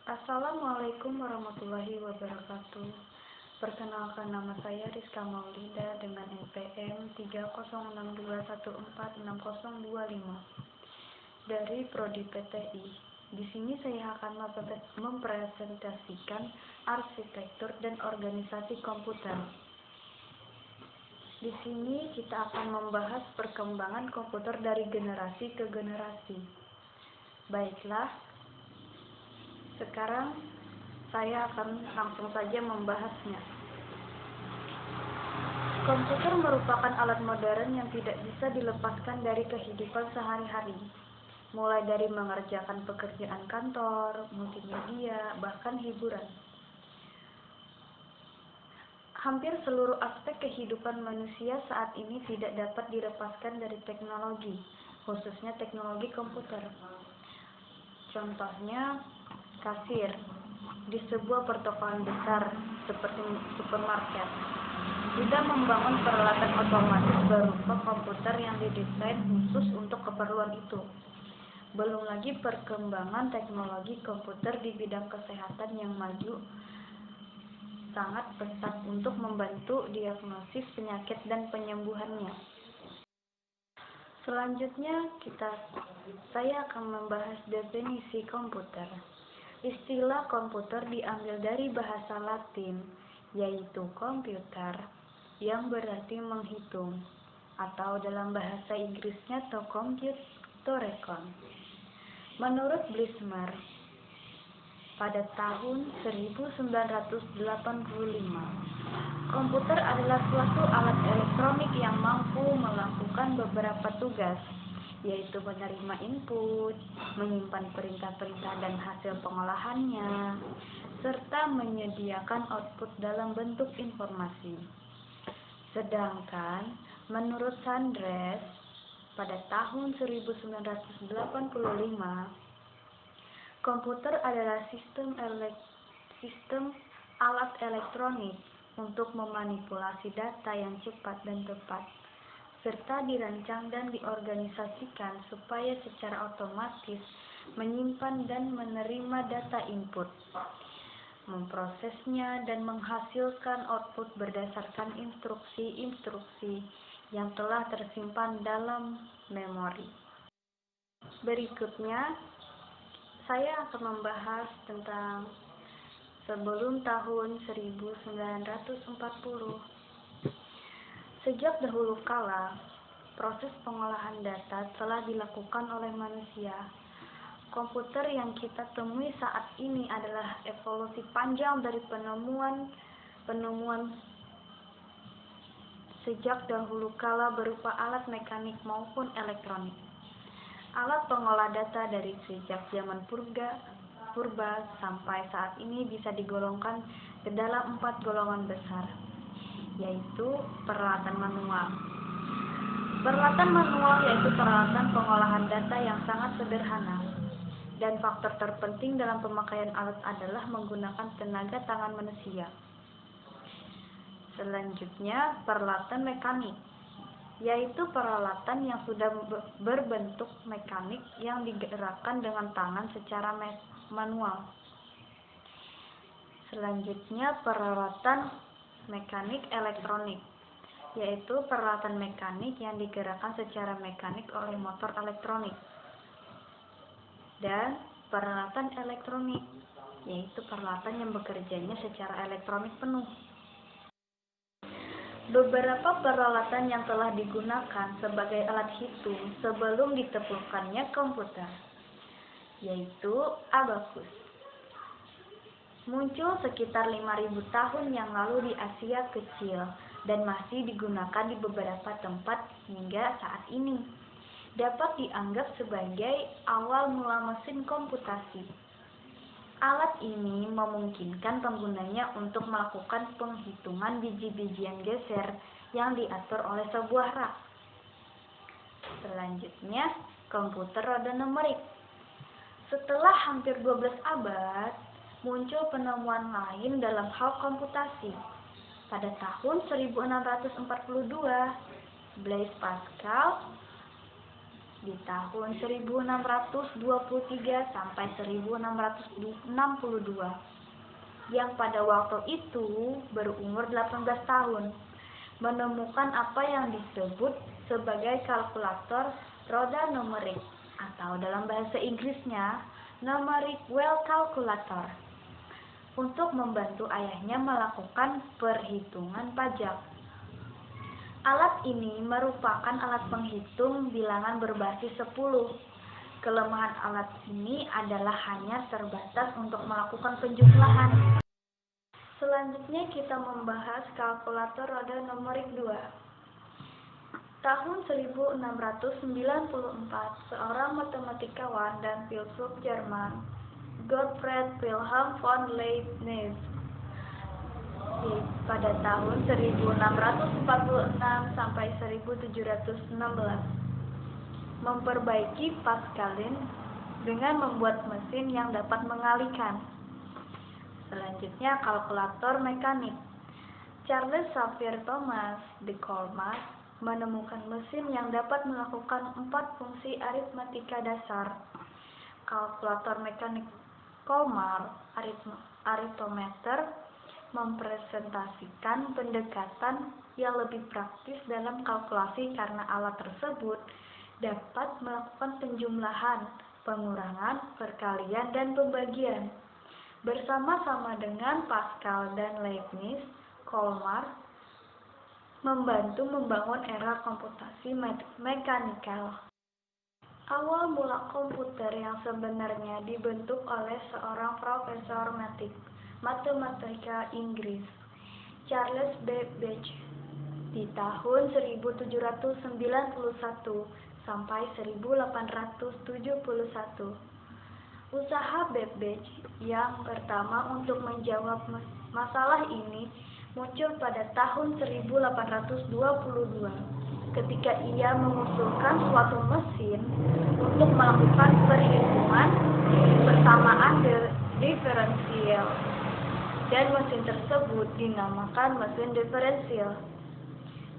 Assalamualaikum warahmatullahi wabarakatuh. Perkenalkan, nama saya Rizka Maulida dengan NPM 30621466025 dari Prodi PTI. Di sini saya akan mempresentasikan arsitektur dan organisasi komputer. Di sini kita akan membahas perkembangan komputer dari generasi ke generasi. Baiklah, sekarang saya akan langsung saja membahasnya. Komputer merupakan alat modern yang tidak bisa dilepaskan dari kehidupan sehari-hari, mulai dari mengerjakan pekerjaan kantor, multimedia, bahkan hiburan. Hampir seluruh aspek kehidupan manusia saat ini tidak dapat dilepaskan dari teknologi, khususnya teknologi komputer. Contohnya, kasir di sebuah pertokoan besar seperti supermarket juga membangun peralatan otomatis berupa komputer yang didesain khusus untuk keperluan itu. Belum lagi perkembangan teknologi komputer di bidang kesehatan yang maju sangat pesat untuk membantu diagnosis penyakit dan penyembuhannya. Selanjutnya saya akan membahas definisi komputer. Istilah komputer diambil dari bahasa Latin, yaitu computer, yang berarti menghitung, atau dalam bahasa Inggrisnya to compute, to reckon. Menurut Blismer, pada tahun 1985, komputer adalah suatu alat elektronik yang mampu melakukan beberapa tugas, yaitu menerima input, menyimpan perintah-perintah dan hasil pengolahannya, serta menyediakan output dalam bentuk informasi. Sedangkan menurut Sandres, pada tahun 1985, komputer adalah sistem alat elektronik untuk memanipulasi data yang cepat dan tepat, serta dirancang dan diorganisasikan supaya secara otomatis menyimpan dan menerima data input, memprosesnya dan menghasilkan output berdasarkan instruksi-instruksi yang telah tersimpan dalam memori. Berikutnya, saya akan membahas tentang sebelum tahun 1940. Sejak dahulu kala, proses pengolahan data telah dilakukan oleh manusia. Komputer yang kita temui saat ini adalah evolusi panjang dari penemuan sejak dahulu kala berupa alat mekanik maupun elektronik. Alat pengolah data dari sejak zaman purba sampai saat ini bisa digolongkan ke dalam 4 golongan besar, yaitu peralatan manual. Peralatan manual yaitu peralatan pengolahan data yang sangat sederhana, dan faktor terpenting dalam pemakaian alat adalah menggunakan tenaga tangan manusia. Selanjutnya, peralatan mekanik, yaitu peralatan yang sudah berbentuk mekanik yang digerakkan dengan tangan secara manual. Selanjutnya, peralatan mekanik elektronik, yaitu peralatan mekanik yang digerakkan secara mekanik oleh motor elektronik. Dan peralatan elektronik, yaitu peralatan yang bekerjanya secara elektronik penuh. Beberapa peralatan yang telah digunakan sebagai alat hitung sebelum ditemukannya komputer, yaitu abakus. Muncul sekitar 5.000 tahun yang lalu di Asia Kecil dan masih digunakan di beberapa tempat hingga saat ini. Dapat dianggap sebagai awal mula mesin komputasi. Alat ini memungkinkan penggunanya untuk melakukan penghitungan biji-bijian geser yang diatur oleh sebuah rak. Selanjutnya, komputer roda numerik. Setelah hampir 12 abad, muncul penemuan lain dalam hal komputasi. Pada tahun 1642, Blaise Pascal di tahun 1623 sampai 1662, yang pada waktu itu berumur 18 tahun, menemukan apa yang disebut sebagai kalkulator roda numerik, atau dalam bahasa Inggrisnya numeric wheel calculator, untuk membantu ayahnya melakukan perhitungan pajak. Alat ini merupakan alat penghitung bilangan berbasis 10. Kelemahan alat ini adalah hanya terbatas untuk melakukan penjumlahan. Selanjutnya kita membahas kalkulator roda numerik 2. Tahun 1694, seorang matematikawan dan filsuf Jerman, Gottfried Wilhelm von Leibniz, pada tahun 1646 sampai 1716, memperbaiki Pascalin dengan membuat mesin yang dapat mengalihkan. Selanjutnya, kalkulator mekanik. Charles Xavier Thomas de Colmar menemukan mesin yang dapat melakukan 4 fungsi aritmatika dasar. Kalkulator mekanik Colmar arithmeter mempresentasikan pendekatan yang lebih praktis dalam kalkulasi karena alat tersebut dapat melakukan penjumlahan, pengurangan, perkalian, dan pembagian. Bersama-sama dengan Pascal dan Leibniz, Colmar membantu membangun era komputasi mekanikal. Awal mula komputer yang sebenarnya dibentuk oleh seorang profesor matematika Inggris, Charles Babbage, di tahun 1791 sampai 1871. Usaha Babbage yang pertama untuk menjawab masalah ini muncul pada tahun 1822 ketika ia mengusulkan suatu mesin untuk melakukan perhitungan persamaan diferensial, dan mesin tersebut dinamakan mesin diferensial.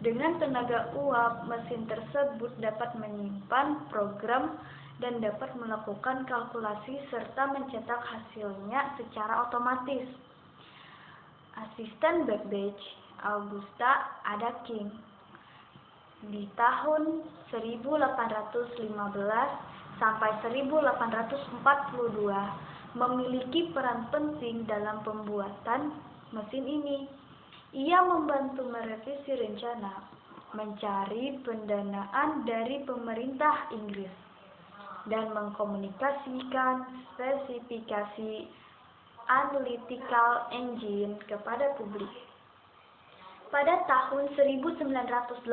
Dengan tenaga uap, mesin tersebut dapat menyimpan program dan dapat melakukan kalkulasi serta mencetak hasilnya secara otomatis. Asisten Babbage, Augusta Ada King, di tahun 1815 sampai 1842 memiliki peran penting dalam pembuatan mesin ini. Ia membantu merevisi rencana, mencari pendanaan dari pemerintah Inggris, dan mengkomunikasikan spesifikasi analytical engine kepada publik. Pada tahun 1980,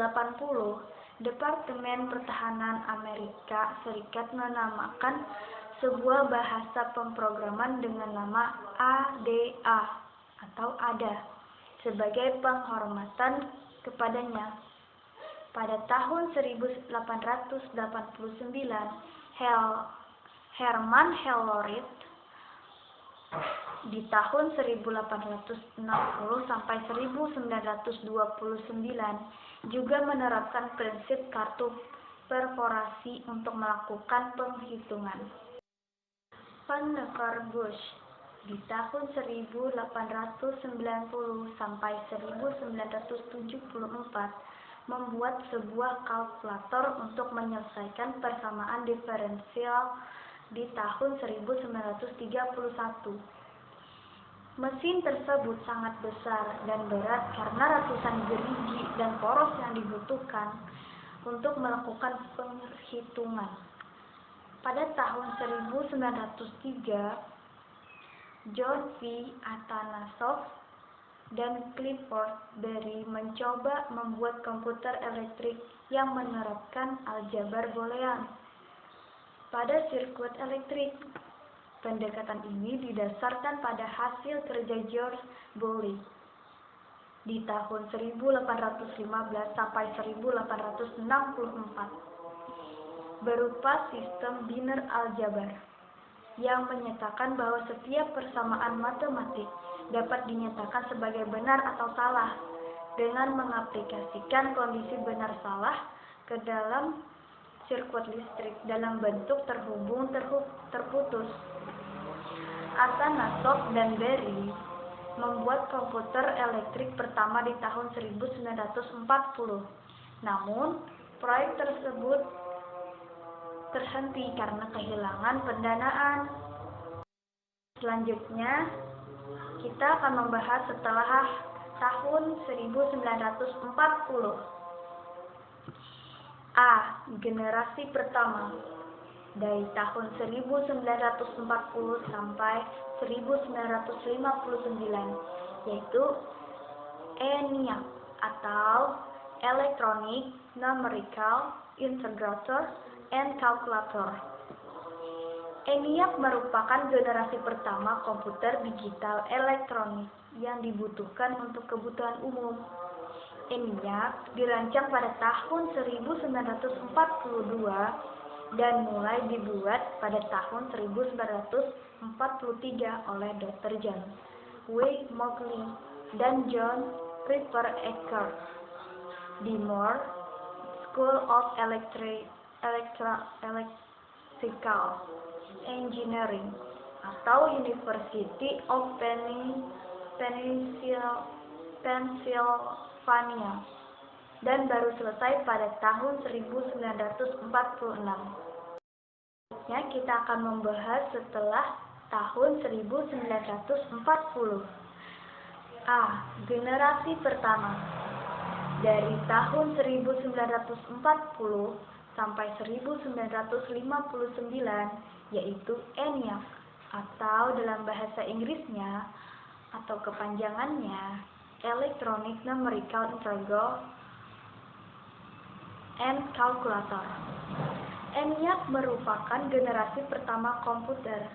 Departemen Pertahanan Amerika Serikat menamakan sebuah bahasa pemrograman dengan nama ADA atau ADA sebagai penghormatan kepadanya. Pada tahun 1889, Hermann Helmholtz di tahun 1860 sampai 1929 juga menerapkan prinsip kartu perforasi untuk melakukan penghitungan. Van Necker Bush di tahun 1890 sampai 1974 membuat sebuah kalkulator untuk menyelesaikan persamaan diferensial di tahun 1931. Mesin tersebut sangat besar dan berat karena ratusan gerigi dan poros yang dibutuhkan untuk melakukan penghitungan. Pada tahun 1903, John V. Atanasoff dan Clifford Berry mencoba membuat komputer elektrik yang menerapkan aljabar boolean pada sirkuit elektrik. Pendekatan ini didasarkan pada hasil kerja George Boole di tahun 1815 sampai 1864 berupa sistem biner aljabar yang menyatakan bahwa setiap persamaan matematik dapat dinyatakan sebagai benar atau salah dengan mengaplikasikan kondisi benar salah ke dalam sirkuit listrik dalam bentuk terputus. Atanasov dan Berry membuat komputer elektrik pertama di tahun 1940. Namun, proyek tersebut terhenti karena kehilangan pendanaan. Selanjutnya, kita akan membahas setelah tahun 1940. A. Generasi pertama dari tahun 1940 sampai 1959, yaitu ENIAC atau Electronic Numerical Integrator and Calculator. ENIAC merupakan generasi pertama komputer digital elektronik yang dibutuhkan untuk kebutuhan umum. ENIAC dirancang pada tahun 1942 dan mulai dibuat pada tahun 1943 oleh Dr. John W. Mauchly dan John Piper Eckert di Moore School of Electrical Engineering atau University of Pennsylvania dan baru selesai pada tahun 1946. Selanjutnya kita akan membahas setelah tahun 1940. A. Generasi pertama dari tahun 1940 sampai 1959, yaitu ENIAC atau dalam bahasa Inggrisnya atau kepanjangannya Electronic Numerical Integrator and Calculator. ENIAC merupakan generasi pertama komputer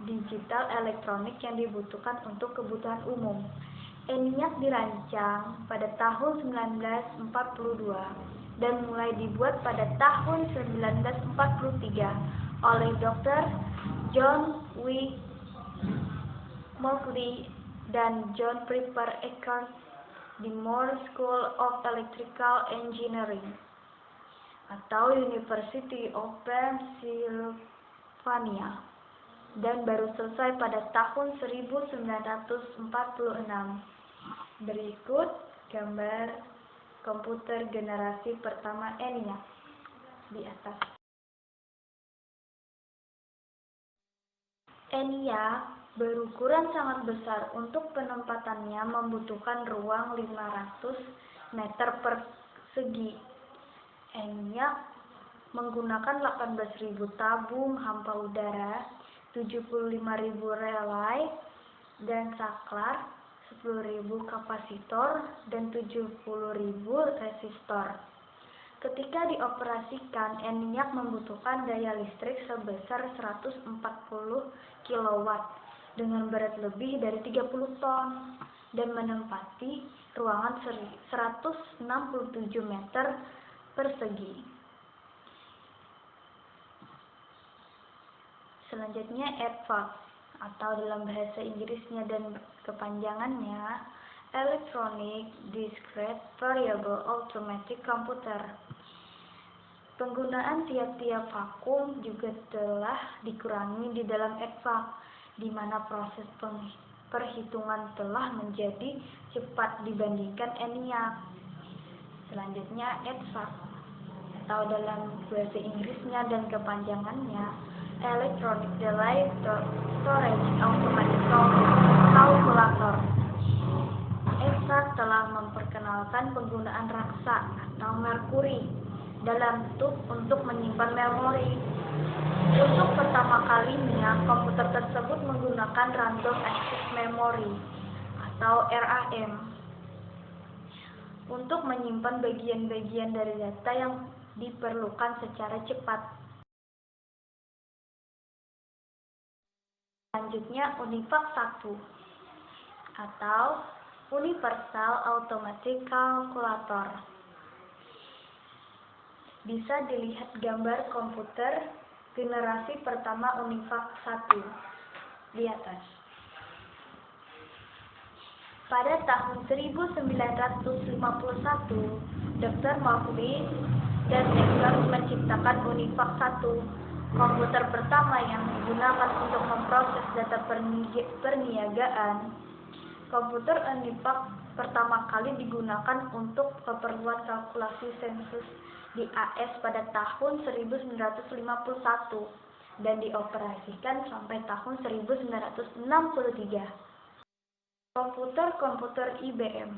digital elektronik yang dibutuhkan untuk kebutuhan umum. ENIAC dirancang pada tahun 1942 dan mulai dibuat pada tahun 1943 oleh Dr. John W. Mauchly dan John Piper Eckert di Moore School of Electrical Engineering atau University of Pennsylvania dan baru selesai pada tahun 1946. Berikut gambar komputer generasi pertama ENIAC di atas. ENIAC berukuran sangat besar. Untuk penempatannya membutuhkan ruang 500 meter persegi. ENIAC menggunakan 18.000 tabung hampa udara, 75.000 relay dan saklar, 10.000 kapasitor, dan 70.000 resistor. Ketika dioperasikan, ENIAC membutuhkan daya listrik sebesar 140 kW dengan berat lebih dari 30 ton dan menempati ruangan 167 meter persegi. Selanjutnya EDVAC atau dalam bahasa Inggrisnya dan kepanjangannya Electronic Discrete Variable Automatic Computer. Penggunaan tiap-tiap vakum juga telah dikurangi di dalam EDVAC, di mana proses perhitungan telah menjadi cepat dibandingkan ENIAC. Selanjutnya EDVAC atau dalam bahasa Inggrisnya dan kepanjangannya Electronic Delay Storage Automatic Calculator. EDVAC telah memperkenalkan penggunaan raksa atau merkuri dalam tub untuk menyimpan memori. Untuk pertama kalinya, komputer tersebut menggunakan Random Access Memory atau RAM untuk menyimpan bagian-bagian dari data yang diperlukan secara cepat. Selanjutnya UNIVAC 1 atau Universal Automatic Calculator. Bisa dilihat gambar komputer generasi pertama UNIVAC 1 di atas. Pada tahun 1951, Dr. Mauchly dan Necker menciptakan Univac 1, komputer pertama yang digunakan untuk memproses data perniagaan. Komputer Univac pertama kali digunakan untuk keperluan kalkulasi sensus di AS pada tahun 1951 dan dioperasikan sampai tahun 1963. Komputer IBM.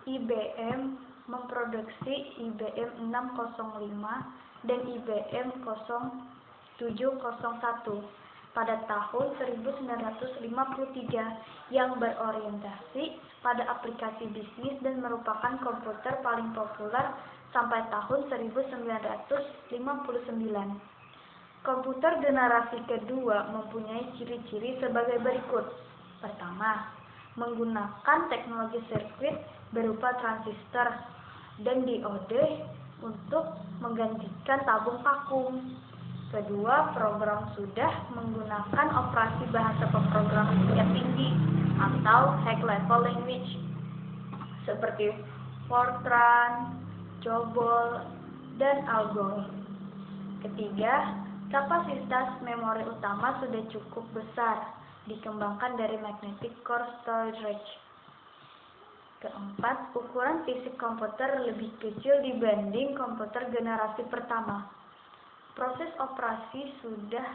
IBM memproduksi IBM 605 dan IBM 0701 pada tahun 1953 yang berorientasi pada aplikasi bisnis dan merupakan komputer paling populer sampai tahun 1959. Komputer generasi kedua mempunyai ciri-ciri sebagai berikut. Pertama, menggunakan teknologi sirkuit berupa transistor dan diode untuk menggantikan tabung vakum. Kedua, program sudah menggunakan operasi bahasa pemrograman tingkat tinggi atau high level language seperti Fortran, COBOL, dan ALGOL. Ketiga, kapasitas memori utama sudah cukup besar, dikembangkan dari magnetic core storage. Keempat, ukuran fisik komputer lebih kecil dibanding komputer generasi pertama. Proses operasi sudah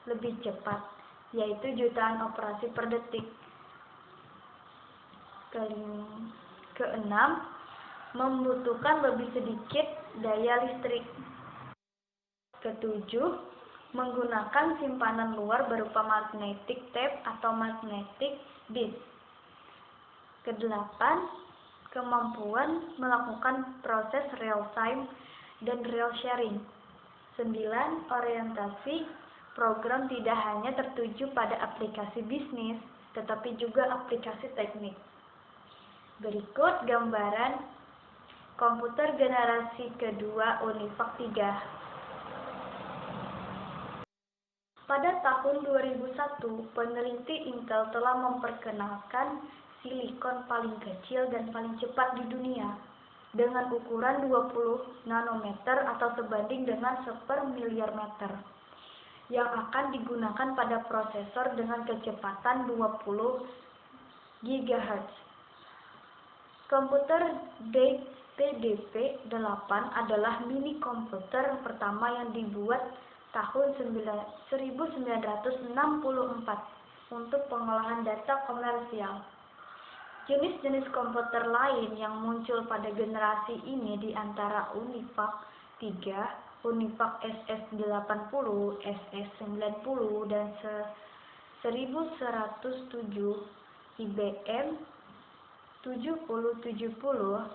lebih cepat, yaitu jutaan operasi per detik. Keenam, membutuhkan lebih sedikit daya listrik. Ketujuh, menggunakan simpanan luar berupa magnetic tape atau magnetic disk. Kedelapan, kemampuan melakukan proses real time dan real sharing. 9. Orientasi program tidak hanya tertuju pada aplikasi bisnis, tetapi juga aplikasi teknik. Berikut gambaran komputer generasi kedua Univac 3. Pada tahun 2001, peneliti Intel telah memperkenalkan silikon paling kecil dan paling cepat di dunia dengan ukuran 20 nanometer atau sebanding dengan 1/1000 meter yang akan digunakan pada prosesor dengan kecepatan 20 GHz. Komputer DTDP-8 adalah mini komputer pertama yang dibuat tahun 1964 untuk pengolahan data komersial. Jenis-jenis komputer lain yang muncul pada generasi ini di antara Univac 3, Univac SS80, SS90, dan 1107, IBM 7070,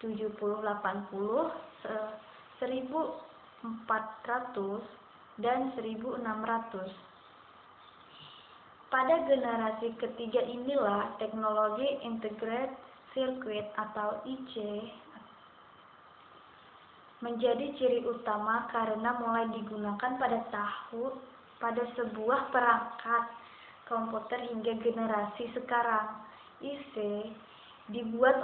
7080, 1400, dan 1600. Pada generasi ketiga inilah teknologi Integrated Circuit atau IC menjadi ciri utama karena mulai digunakan pada sebuah perangkat komputer hingga generasi sekarang. IC dibuat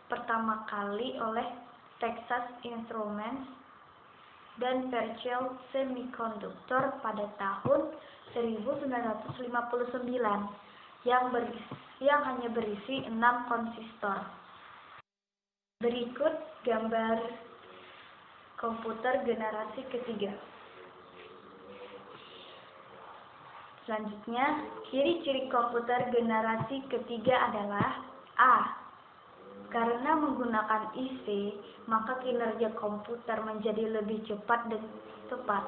pertama kali oleh Texas Instruments dan Fairchild Semiconductor pada tahun 1959 yang hanya berisi 6 konsistor. Berikut gambar komputer generasi ketiga. Selanjutnya, ciri-ciri komputer generasi ketiga adalah A. Karena menggunakan IC, maka kinerja komputer menjadi lebih cepat dan tepat.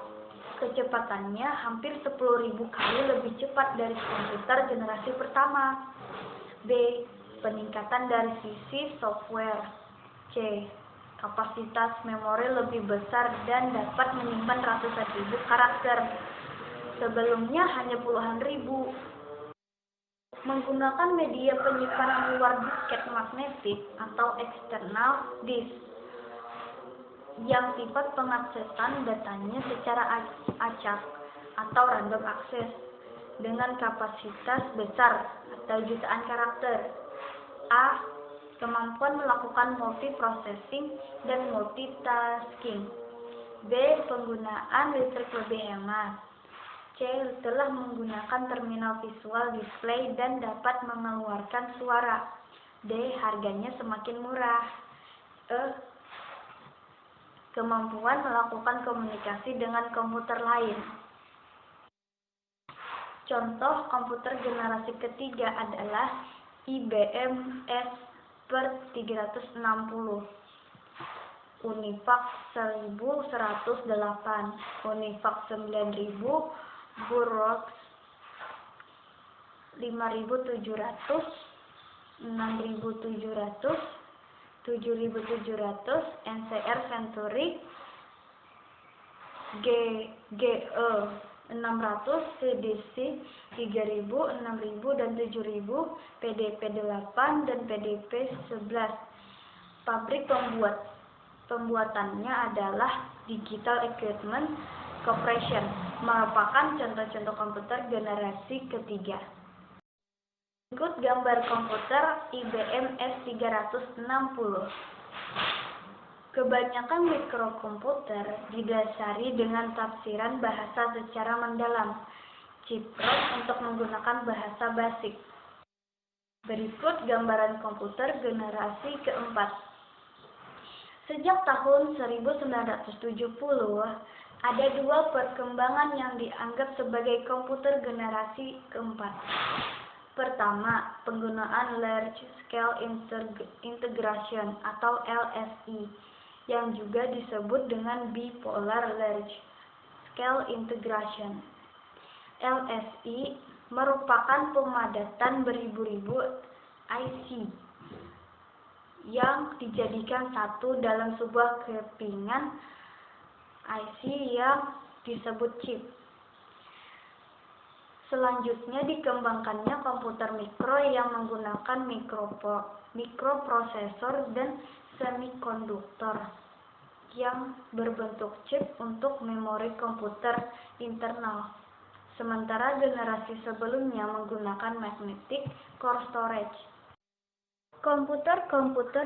Kecepatannya hampir 10.000 kali lebih cepat dari komputer generasi pertama. B. Peningkatan dari sisi software. C. Kapasitas memori lebih besar dan dapat menyimpan ratusan ribu karakter. Sebelumnya hanya puluhan ribu. Menggunakan media penyimpanan luar disket magnetik atau external disk yang sifat pengaksesan datanya secara acak atau random access dengan kapasitas besar atau jutaan karakter. A. kemampuan melakukan multiprocessing dan multitasking. B. Penggunaan listrik lebih hemat. C. Telah menggunakan terminal visual display dan dapat mengeluarkan suara. D. Harganya semakin murah. E. Kemampuan melakukan komunikasi dengan komputer lain. Contoh komputer generasi ketiga adalah IBM S/360, Univac 1108, Univac 9000, Burroughs 5700, 6700, 7700, NCR Century, GE 600, CDC 3000, 6000, dan 7000, PDP 8, dan PDP 11. Pabrik pembuatannya adalah Digital Equipment Corporation, merupakan contoh-contoh komputer generasi ketiga. Berikut gambar komputer IBM S360. Kebanyakan mikrokomputer didasari dengan tafsiran bahasa secara mendalam, CIPROS untuk menggunakan bahasa basic. Berikut gambaran komputer generasi keempat. Sejak tahun 1970, ada dua perkembangan yang dianggap sebagai komputer generasi keempat. Pertama, penggunaan Large Scale Integration atau LSI, yang juga disebut dengan Bipolar Large Scale Integration. LSI merupakan pemadatan beribu-ribu IC yang dijadikan satu dalam sebuah kepingan IC yang disebut chip. Selanjutnya dikembangkannya komputer mikro yang menggunakan mikroprosesor dan semikonduktor yang berbentuk chip untuk memori komputer internal. Sementara generasi sebelumnya menggunakan magnetic core storage. Komputer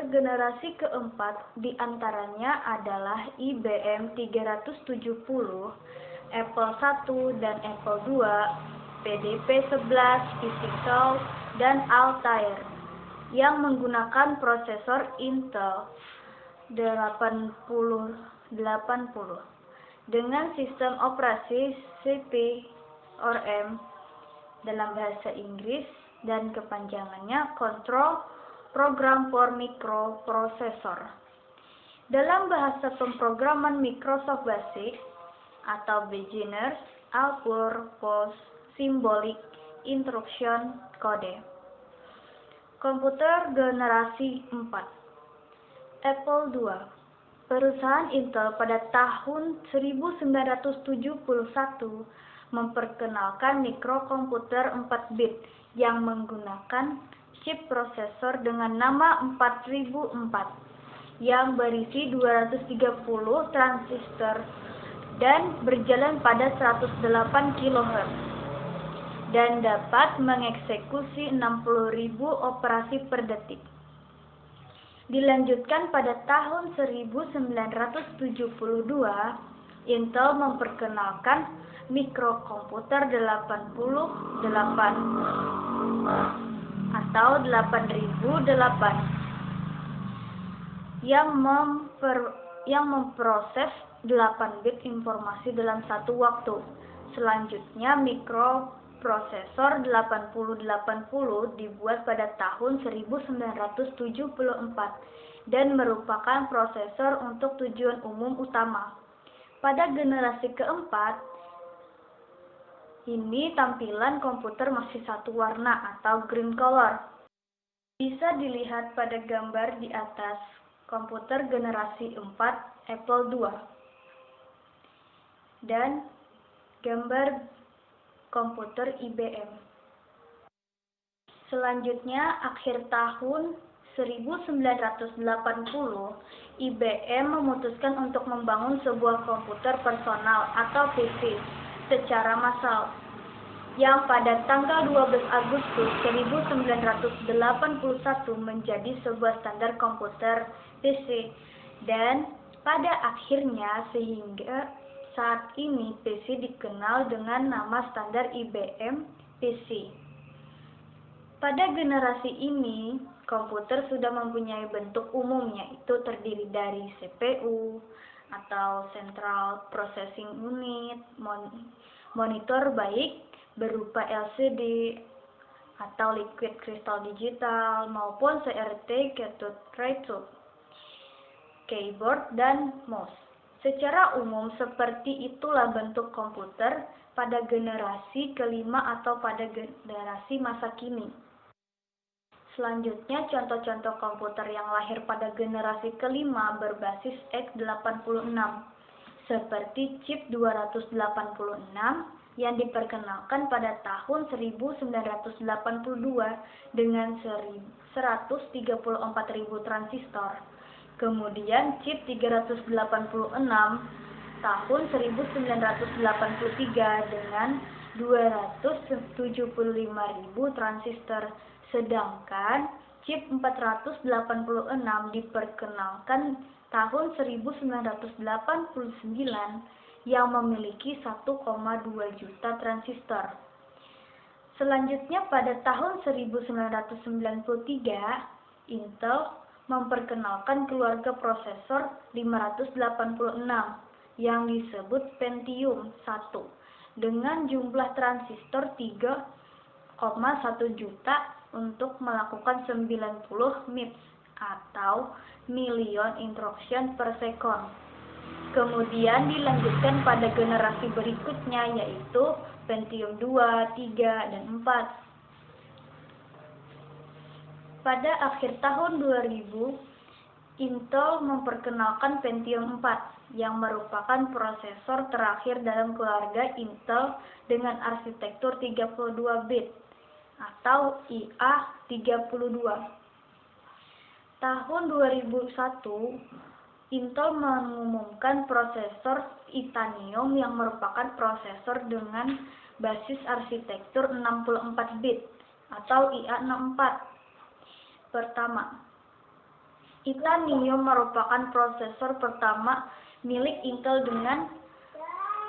generasi keempat diantaranya adalah IBM 370, Apple I dan Apple II, PDP 11, Physical, dan Altair, yang menggunakan prosesor Intel 8080 dengan sistem operasi CP/M dalam bahasa Inggris dan kepanjangannya Control Program for Microprocessor. Dalam bahasa pemrograman Microsoft Basic atau Beginner's All-Purpose Symbolic Instruction Code. Komputer generasi 4. Apple II. Perusahaan Intel pada tahun 1971 memperkenalkan mikrokomputer 4 bit yang menggunakan chip prosesor dengan nama 4004 yang berisi 230 transistor dan berjalan pada 108 kHz dan dapat mengeksekusi 60.000 operasi per detik. Dilanjutkan pada tahun 1972, Intel memperkenalkan mikrokomputer 8008 atau 8008 yang memproses 8 bit informasi dalam satu waktu. Selanjutnya mikroprosesor 8080 dibuat pada tahun 1974 dan merupakan prosesor untuk tujuan umum utama. Pada generasi keempat, ini tampilan komputer masih satu warna atau green color. Bisa dilihat pada gambar di atas, komputer generasi 4 Apple II. Dan gambar komputer IBM. Selanjutnya, akhir tahun 1980, IBM memutuskan untuk membangun sebuah komputer personal atau PC secara massal. yang pada tanggal 12 Agustus 1981 menjadi sebuah standar komputer PC, dan pada akhirnya sehingga saat ini PC dikenal dengan nama standar IBM PC. Pada generasi ini, komputer sudah mempunyai bentuk umum, yaitu terdiri dari CPU atau Central Processing Unit, monitor baik berupa LCD atau liquid crystal digital maupun CRT cathode ray tube, keyboard, dan mouse. Secara umum seperti itulah bentuk komputer pada generasi kelima atau pada generasi masa kini. Selanjutnya, contoh-contoh komputer yang lahir pada generasi kelima berbasis x86, seperti chip 286 yang diperkenalkan pada tahun 1982 dengan 134.000 transistor. Kemudian chip 386 tahun 1983 dengan 275.000 transistor. Sedangkan chip 486 diperkenalkan tahun 1989 yang memiliki 1,2 juta transistor. Selanjutnya pada tahun 1993, Intel memperkenalkan keluarga prosesor 586 yang disebut Pentium 1 dengan jumlah transistor 3,1 juta untuk melakukan 90 MIPS atau million instruction per second. Kemudian dilanjutkan pada generasi berikutnya, yaitu Pentium 2, 3, dan 4. Pada akhir tahun 2000, Intel memperkenalkan Pentium 4 yang merupakan prosesor terakhir dalam keluarga Intel dengan arsitektur 32 bit atau IA32. Tahun 2001, Intel mengumumkan prosesor Itanium yang merupakan prosesor dengan basis arsitektur 64 bit atau IA64. Pertama, Itanium merupakan prosesor pertama milik Intel dengan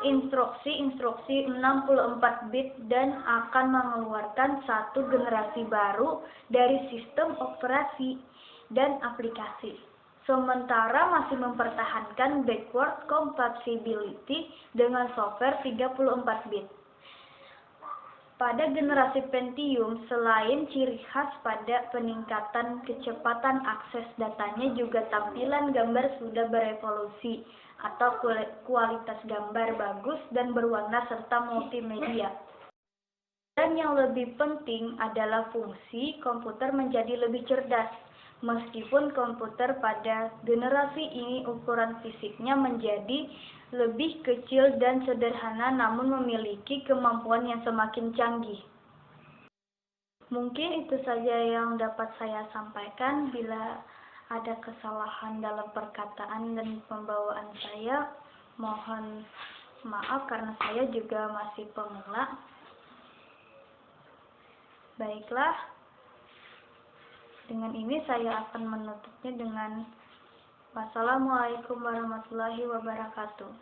instruksi 64 bit dan akan mengeluarkan satu generasi baru dari sistem operasi dan aplikasi. Sementara masih mempertahankan backward compatibility dengan software 34 bit. Pada generasi Pentium, selain ciri khas pada peningkatan kecepatan akses datanya, juga tampilan gambar sudah berevolusi atau kualitas gambar bagus dan berwarna serta multimedia. Dan yang lebih penting adalah fungsi komputer menjadi lebih cerdas. Meskipun komputer pada generasi ini ukuran fisiknya menjadi lebih kecil dan sederhana, namun memiliki kemampuan yang semakin canggih. Mungkin itu saja yang dapat saya sampaikan. Bila ada kesalahan dalam perkataan dan pembawaan saya, mohon maaf karena saya juga masih pemula. Baiklah, dengan ini saya akan menutupnya dengan wassalamualaikum warahmatullahi wabarakatuh.